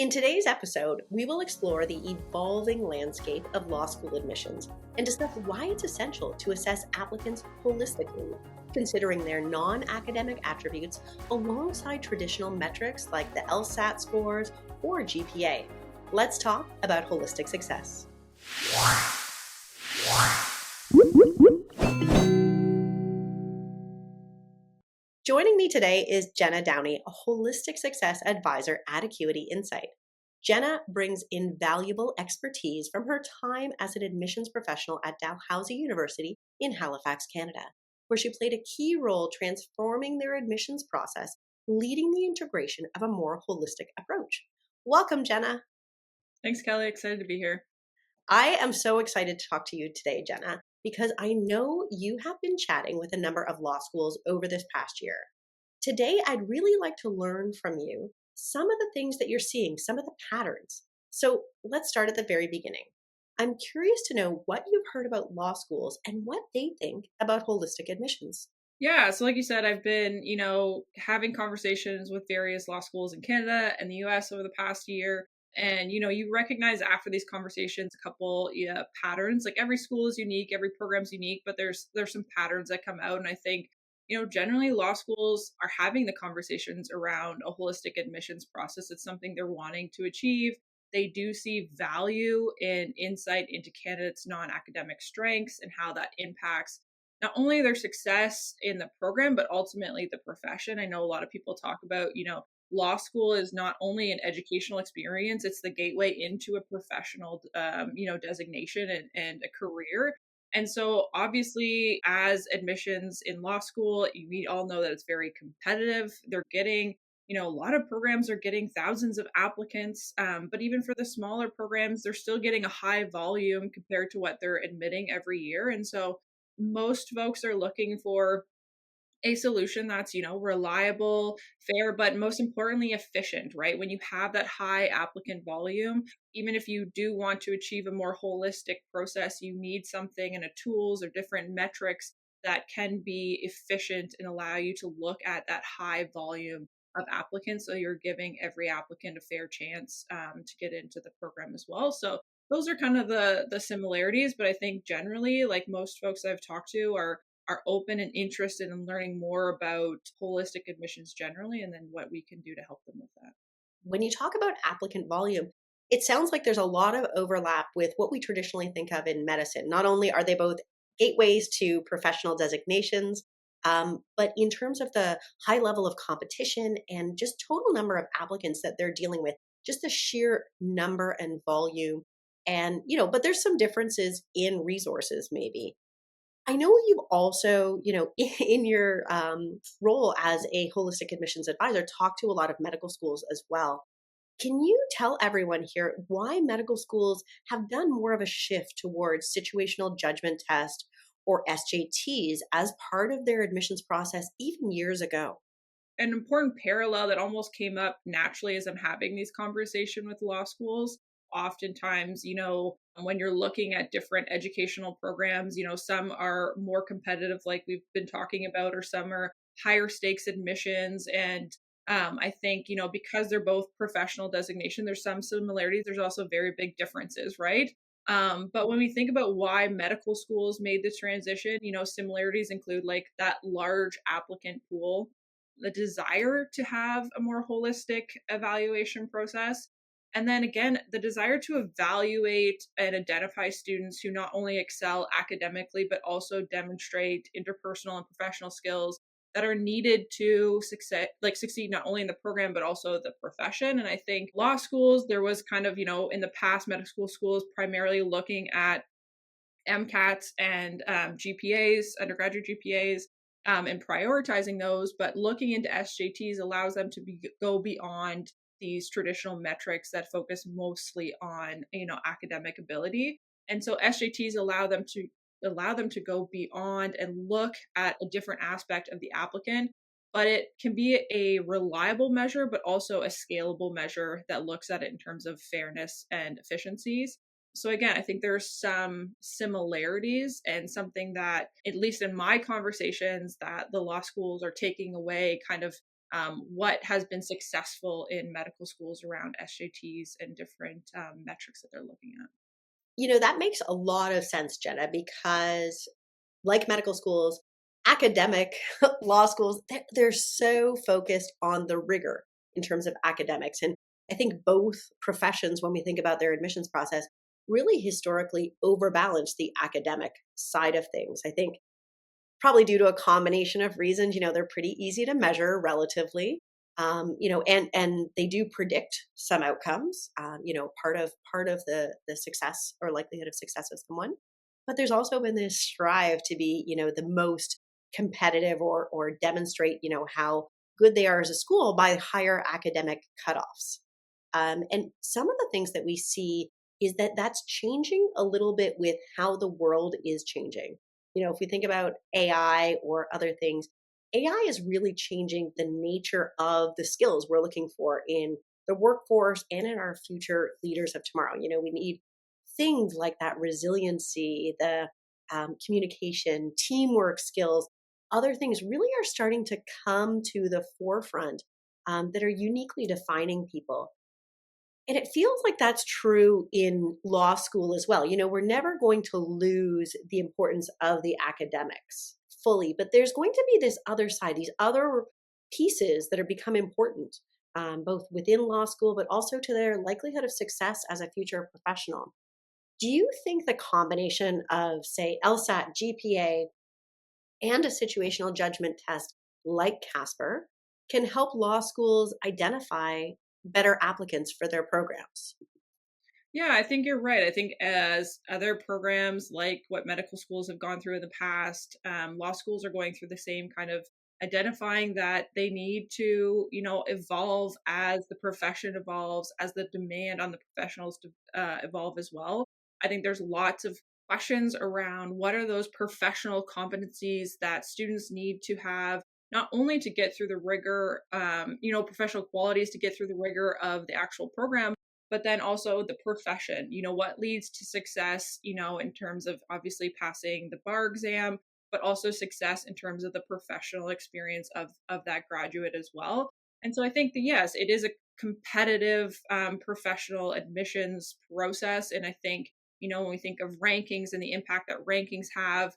In today's episode, we will explore the evolving landscape of law school admissions and discuss why it's essential to assess applicants holistically, considering their non-academic attributes alongside traditional metrics like the LSAT scores or GPA. Let's talk about holistic success. Joining me today is Jenna Downey, a holistic success advisor at Acuity Insight. Jenna brings invaluable expertise from her time as an admissions professional at Dalhousie University in Halifax, Canada, where she played a key role transforming their admissions process, leading the integration of a more holistic approach. Welcome, Jenna. Thanks, Kelly. Excited to be here. I am so excited to talk to you today, Jenna, because I know you have been chatting with a number of law schools over this past year. Today, I'd really like to learn from you some of the things that you're seeing, some of the patterns. So let's start at the very beginning. I'm curious to know what you've heard about law schools and what they think about holistic admissions. Yeah, so like you said, I've been, having conversations with various law schools in Canada and the US over the past year. And, you recognize after these conversations a couple patterns. Like every school is unique, every program's unique, but there's some patterns that come out. And I think, generally law schools are having the conversations around a holistic admissions process. It's something they're wanting to achieve. They do see value in insight into candidates' non-academic strengths and how that impacts not only their success in the program, but ultimately the profession. I know a lot of people talk about, law school is not only an educational experience, it's the gateway into a professional, designation and a career. And so obviously as admissions in law school, we all know that it's very competitive. They're getting, a lot of programs are getting thousands of applicants. But even for the smaller programs, they're still getting a high volume compared to what they're admitting every year. And so most folks are looking for a solution that's, reliable, fair, but most importantly, efficient, right? When you have that high applicant volume, even if you do want to achieve a more holistic process, you need something and a tools or different metrics that can be efficient and allow you to look at that high volume of applicants. So you're giving every applicant a fair chance to get into the program as well. So those are kind of the similarities, but I think generally, like most folks I've talked to are open and interested in learning more about holistic admissions generally, and then what we can do to help them with that. When you talk about applicant volume, it sounds like there's a lot of overlap with what we traditionally think of in medicine. Not only are they both gateways to professional designations, but in terms of the high level of competition and just total number of applicants that they're dealing with, just the sheer number and volume. And, but there's some differences in resources maybe. I know you've also, in your role as a holistic admissions advisor, talked to a lot of medical schools as well. Can you tell everyone here why medical schools have done more of a shift towards situational judgment test or SJTs as part of their admissions process even years ago? An important parallel that almost came up naturally as I'm having these conversations with law schools. Oftentimes, when you're looking at different educational programs, some are more competitive, like we've been talking about, or some are higher stakes admissions. And I think, because they're both professional designation, there's some similarities. There's also very big differences, right? But when we think about why medical schools made the transition, similarities include like that large applicant pool, the desire to have a more holistic evaluation process. And then again, the desire to evaluate and identify students who not only excel academically, but also demonstrate interpersonal and professional skills that are needed to succeed not only in the program, but also the profession. And I think law schools, there was kind of, in the past, medical schools primarily looking at MCATs and GPAs, undergraduate GPAs, and prioritizing those, but looking into SJTs allows them to go beyond these traditional metrics that focus mostly on, academic ability. And so SJTs allow them to go beyond and look at a different aspect of the applicant, but it can be a reliable measure, but also a scalable measure that looks at it in terms of fairness and efficiencies. So again, I think there's some similarities and something that, at least in my conversations, that the law schools are taking away kind of what has been successful in medical schools around SJTs and different metrics that they're looking at. That makes a lot of sense, Jenna, because like medical schools, academic law schools, they're so focused on the rigor in terms of academics. And I think both professions, when we think about their admissions process, really historically overbalance the academic side of things. I think probably due to a combination of reasons. They're pretty easy to measure relatively. And they do predict some outcomes. Part of the success or likelihood of success of someone. But there's also been this strive to be, the most competitive or demonstrate, how good they are as a school by higher academic cutoffs. And some of the things that we see is that that's changing a little bit with how the world is changing. If we think about AI or other things, AI is really changing the nature of the skills we're looking for in the workforce and in our future leaders of tomorrow. We need things like that resiliency, the communication, teamwork skills, other things really are starting to come to the forefront that are uniquely defining people. And it feels like that's true in law school as well. We're never going to lose the importance of the academics fully, but there's going to be this other side, these other pieces that are become important, both within law school, but also to their likelihood of success as a future professional. Do you think the combination of, say, LSAT, GPA, and a situational judgment test like Casper can help law schools identify better applicants for their programs? Yeah, I think you're right. I think as other programs like what medical schools have gone through in the past, law schools are going through the same kind of identifying that they need to, evolve as the profession evolves, as the demand on the professionals to evolve as well. I think there's lots of questions around what are those professional competencies that students need to have not only to get through the rigor, professional qualities to get through the rigor of the actual program, but then also the profession, what leads to success, in terms of obviously passing the bar exam, but also success in terms of the professional experience of that graduate as well. And so I think that, yes, it is a competitive professional admissions process. And I think, when we think of rankings and the impact that rankings have,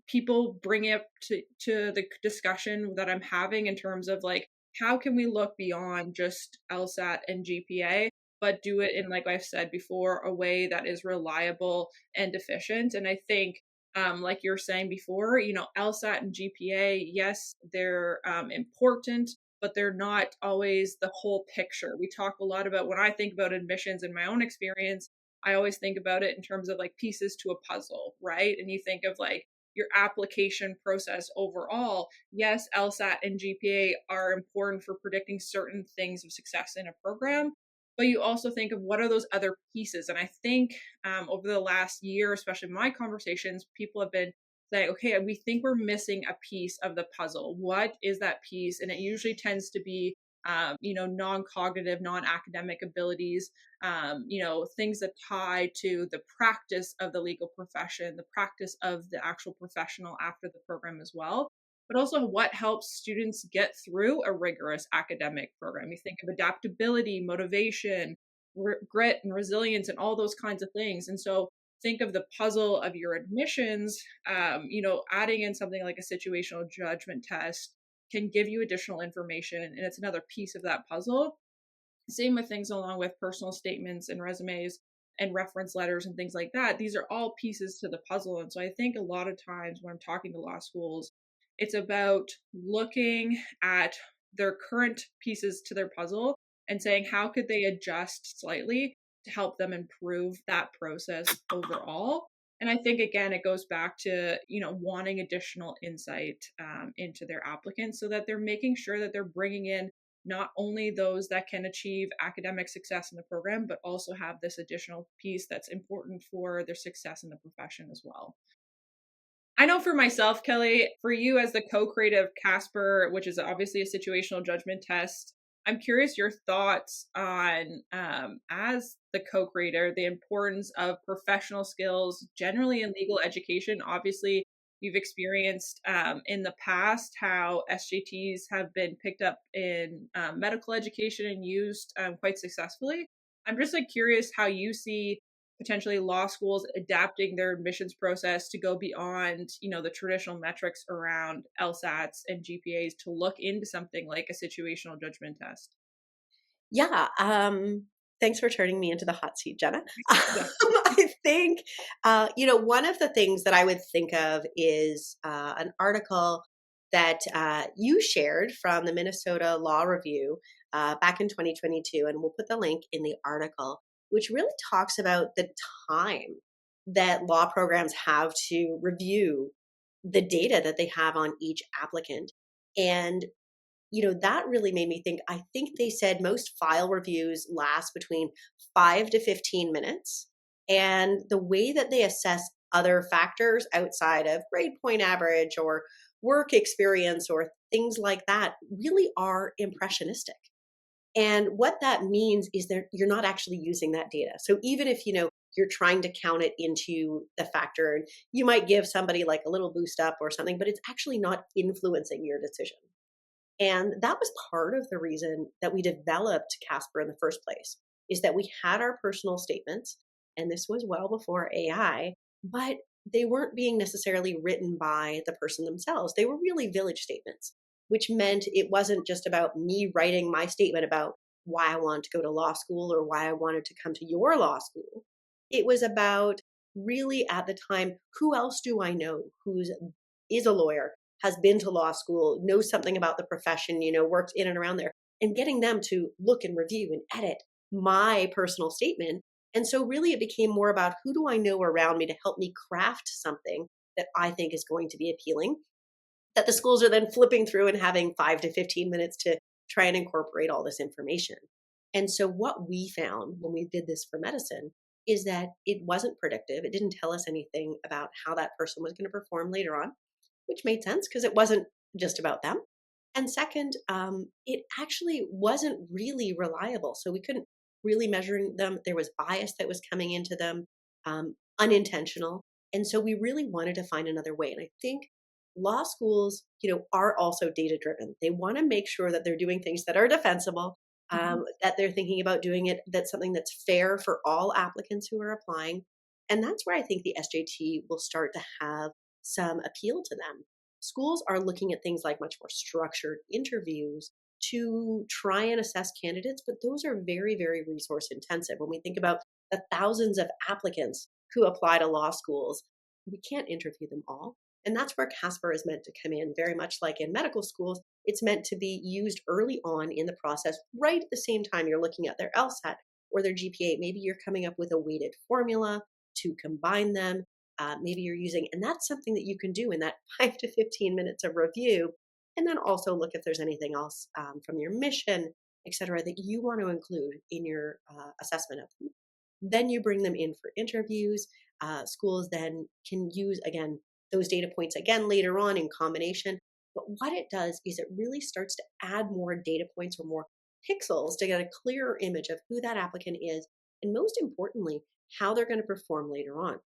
people bring it to the discussion that I'm having in terms of like, how can we look beyond just LSAT and GPA, but do it in, like I've said before, a way that is reliable and efficient? And I think, like you're saying before, LSAT and GPA, yes, they're important, but they're not always the whole picture. We talk a lot about when I think about admissions in my own experience, I always think about it in terms of like pieces to a puzzle, right? And you think of like your application process overall. Yes, LSAT and GPA are important for predicting certain things of success in a program, but you also think of what are those other pieces. And I think over the last year, especially my conversations, people have been saying, okay, we think we're missing a piece of the puzzle. What is that piece? And it usually tends to be non-cognitive, non-academic abilities, things that tie to the practice of the legal profession, the practice of the actual professional after the program as well, but also what helps students get through a rigorous academic program. You think of adaptability, motivation, grit and resilience and all those kinds of things. And so think of the puzzle of your admissions, adding in something like a situational judgment test can give you additional information, and it's another piece of that puzzle. Same with things along with personal statements and resumes and reference letters and things like that. These are all pieces to the puzzle. And so I think a lot of times when I'm talking to law schools, it's about looking at their current pieces to their puzzle and saying, how could they adjust slightly to help them improve that process overall? And I think, again, it goes back to, wanting additional insight into their applicants so that they're making sure that they're bringing in not only those that can achieve academic success in the program, but also have this additional piece that's important for their success in the profession as well. I know for myself, Kelly, for you as the co-creator of Casper, which is obviously a situational judgment test, I'm curious your thoughts on, as the co-creator, the importance of professional skills generally in legal education. Obviously, you've experienced in the past how SJTs have been picked up in medical education and used quite successfully. I'm just like curious how you see potentially law schools adapting their admissions process to go beyond, the traditional metrics around LSATs and GPAs to look into something like a situational judgment test. Yeah, thanks for turning me into the hot seat, Jenna. Yeah. I think, one of the things that I would think of is an article that you shared from the Minnesota Law Review back in 2022, and we'll put the link in the article, which really talks about the time that law programs have to review the data that they have on each applicant. And that really made me think. I think they said most file reviews last between 5 to 15 minutes. And the way that they assess other factors outside of grade point average or work experience or things like that really are impressionistic. And what that means is that you're not actually using that data. So even if, you're trying to count it into the factor, and you might give somebody like a little boost up or something, but it's actually not influencing your decision. And that was part of the reason that we developed Casper in the first place, is that we had our personal statements, and this was well before AI, but they weren't being necessarily written by the person themselves. They were really village statements, which meant it wasn't just about me writing my statement about why I wanted to go to law school or why I wanted to come to your law school. It was about really at the time, who else do I know who's is a lawyer, has been to law school, knows something about the profession, worked in and around there, and getting them to look and review and edit my personal statement. And so, really, it became more about who do I know around me to help me craft something that I think is going to be appealing, that the schools are then flipping through and having 5 to 15 minutes to try and incorporate all this information. And so, what we found when we did this for medicine is that it wasn't predictive. It didn't tell us anything about how that person was going to perform later on, which made sense because it wasn't just about them. And second, it actually wasn't really reliable. So we couldn't really measure them. There was bias that was coming into them, unintentional. And so we really wanted to find another way. And I think law schools, are also data driven. They want to make sure that they're doing things that are defensible, Mhm. that they're thinking about doing it, that's something that's fair for all applicants who are applying. And that's where I think the SJT will start to have some appeal to them. Schools are looking at things like much more structured interviews to try and assess candidates, but those are very, very resource intensive. When we think about the thousands of applicants who apply to law schools, we can't interview them all. And that's where Casper is meant to come in, very much like in medical schools. It's meant to be used early on in the process, right at the same time you're looking at their LSAT or their GPA. Maybe you're coming up with a weighted formula to combine them. Maybe you're using, and that's something that you can do in that 5 to 15 minutes of review. And then also look if there's anything else from your mission, et cetera, that you want to include in your assessment of them. Then you bring them in for interviews. Schools then can use, again, those data points again later on in combination. But what it does is it really starts to add more data points or more pixels to get a clearer image of who that applicant is. And most importantly, how they're going to perform later on,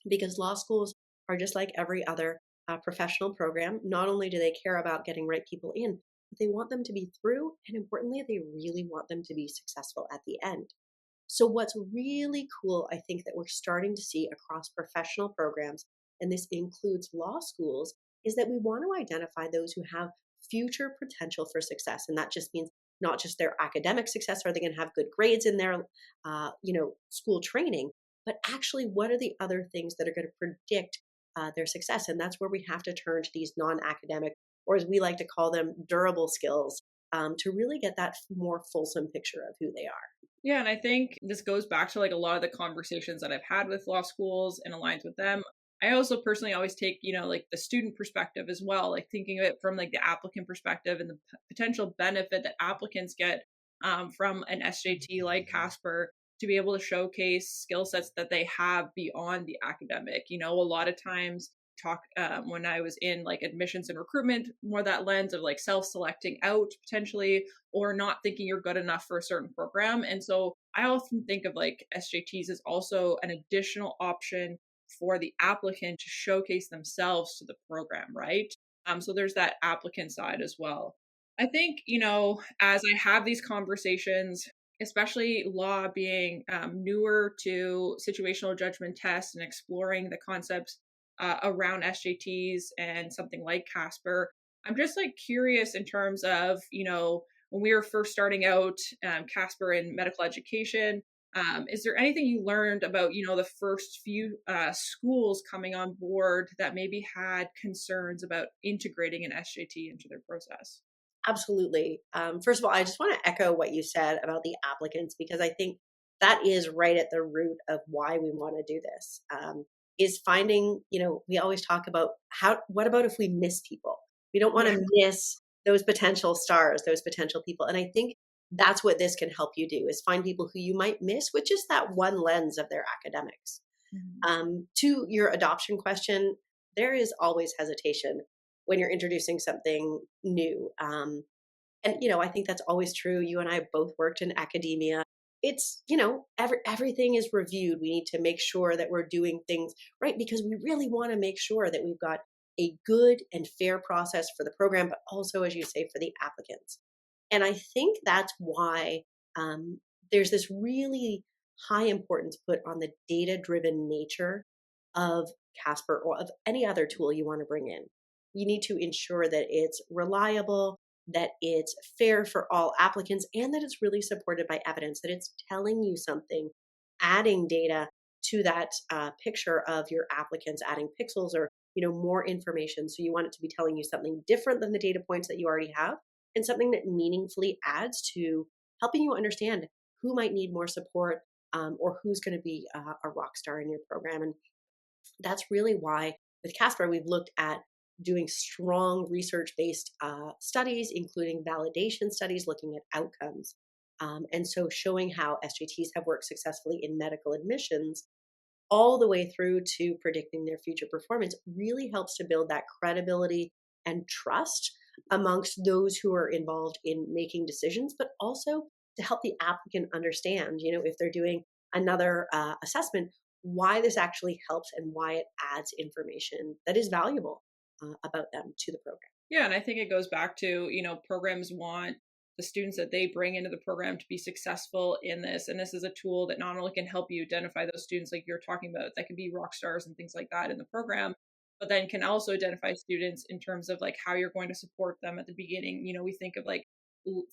because law schools are just like every other professional program. Not only do they care about getting right people in, but they want them to be through, and importantly, they really want them to be successful at the end. So, what's really cool, I think, that we're starting to see across professional programs, and this includes law schools, is that we want to identify those who have future potential for success. And that just means not just their academic success, are they going to have good grades in their, school training, but actually, what are the other things that are going to predict their success? And that's where we have to turn to these non academic, or as we like to call them, durable skills, to really get that more fulsome picture of who they are. Yeah, and I think this goes back to like a lot of the conversations that I've had with law schools and aligns with them. I also personally always take, like the student perspective as well, like thinking of it from like the applicant perspective and the potential benefit that applicants get from an SJT like Casper to be able to showcase skill sets that they have beyond the academic. A lot of times talk when I was in like admissions and recruitment, more that lens of like self-selecting out potentially or not thinking you're good enough for a certain program. And so I often think of like SJTs as also an additional option for the applicant to showcase themselves to the program, right? So there's that applicant side as well. I think, as I have these conversations, especially law being newer to situational judgment tests and exploring the concepts around SJTs and something like Casper, I'm just like curious in terms of, when we were first starting out Casper in medical education, is there anything you learned about, the first few schools coming on board that maybe had concerns about integrating an SJT into their process? Absolutely. First of all, I just want to echo what you said about the applicants because I think that is right at the root of why we want to do this. Is finding, we always talk about what about if we miss people? We don't want Yeah. to miss those potential stars, those potential people. And I think that's what this can help you do is find people who you might miss with just that one lens of their academics. Mhm. To your adoption question, there is always hesitation when you're introducing something new. And I think that's always true. You and I both worked in academia. It's everything is reviewed. We need to make sure that we're doing things right because we really want to make sure that we've got a good and fair process for the program, but also, as you say, for the applicants. And I think that's why there's this really high importance put on the data driven nature of Casper or of any other tool you want to bring in. You need to ensure that it's reliable, that it's fair for all applicants, and that it's really supported by evidence, that it's telling you something, adding data to that picture of your applicants, adding pixels or more information. So you want it to be telling you something different than the data points that you already have and something that meaningfully adds to helping you understand who might need more support or who's going to be a rock star in your program. And that's really why with Casper, we've looked at doing strong research based studies, including validation studies looking at outcomes. And so showing how SJTs have worked successfully in medical admissions all the way through to predicting their future performance really helps to build that credibility and trust amongst those who are involved in making decisions, but also to help the applicant understand, if they're doing another assessment, why this actually helps and why it adds information that is valuable about them to the program. Yeah, and I think it goes back to, programs want the students that they bring into the program to be successful in this. And this is a tool that not only can help you identify those students like you're talking about that can be rock stars and things like that in the program, but then can also identify students in terms of like how you're going to support them at the beginning. We think of like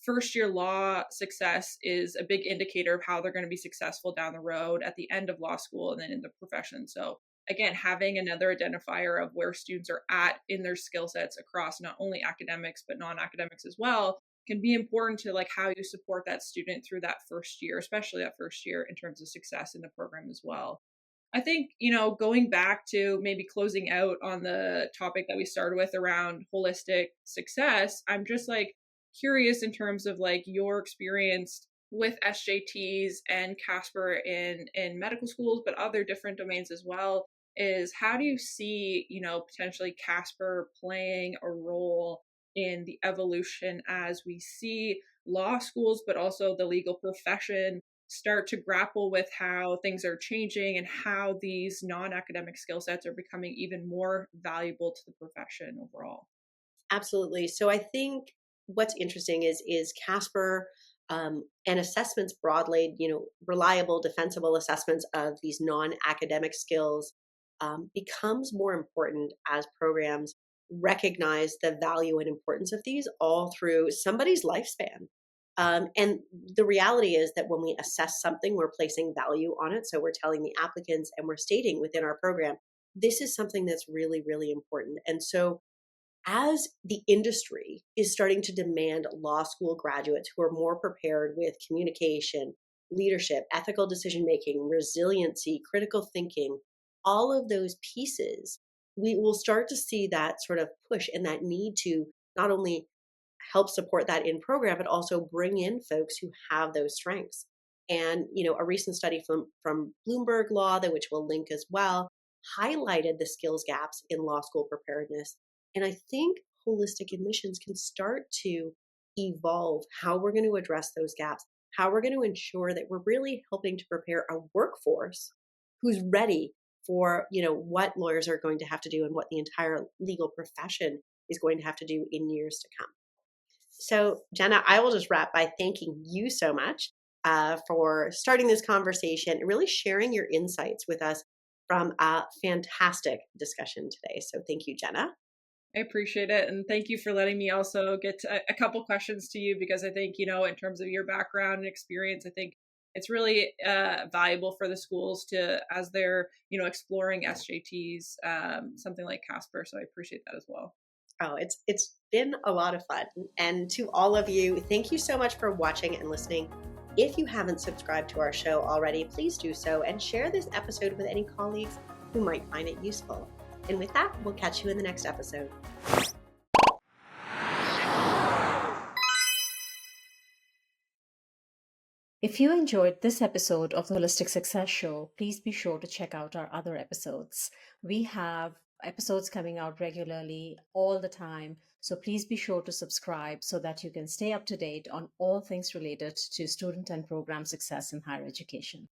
first year law success is a big indicator of how they're going to be successful down the road at the end of law school and then in the profession. So again, having another identifier of where students are at in their skill sets across not only academics but non-academics as well can be important to like how you support that student through that first year, especially that first year in terms of success in the program as well. I think, going back to maybe closing out on the topic that we started with around holistic success, I'm just like curious in terms of like your experience with SJTs and Casper in medical schools, but other different domains as well, is how do you see, potentially Casper playing a role in the evolution as we see law schools, but also the legal profession start to grapple with how things are changing and how these non-academic skill sets are becoming even more valuable to the profession overall. Absolutely. So I think what's interesting is Casper and assessments broadly, reliable, defensible assessments of these non-academic skills becomes more important as programs recognize the value and importance of these all through somebody's lifespan. And the reality is that when we assess something, we're placing value on it. So we're telling the applicants and we're stating within our program, this is something that's really, really important. And so as the industry is starting to demand law school graduates who are more prepared with communication, leadership, ethical decision making, resiliency, critical thinking, all of those pieces, we will start to see that sort of push and that need to not only help support that in program, but also bring in folks who have those strengths. And a recent study from Bloomberg Law, that which we'll link as well, highlighted the skills gaps in law school preparedness. And I think holistic admissions can start to evolve how we're going to address those gaps, how we're going to ensure that we're really helping to prepare a workforce who's ready for, what lawyers are going to have to do and what the entire legal profession is going to have to do in years to come. So, Jenna, I will just wrap by thanking you so much for starting this conversation and really sharing your insights with us from a fantastic discussion today. So, thank you, Jenna. I appreciate it. And thank you for letting me also get a couple questions to you, because I think, in terms of your background and experience, I think it's really valuable for the schools to, as they're, exploring SJTs, something like Casper. So I appreciate that as well. Oh, it's been a lot of fun. And to all of you, thank you so much for watching and listening. If you haven't subscribed to our show already, please do so and share this episode with any colleagues who might find it useful. And with that, we'll catch you in the next episode. If you enjoyed this episode of the Holistic Success Show, please be sure to check out our other episodes. We have episodes coming out regularly all the time, so please be sure to subscribe so that you can stay up to date on all things related to student and program success in higher education.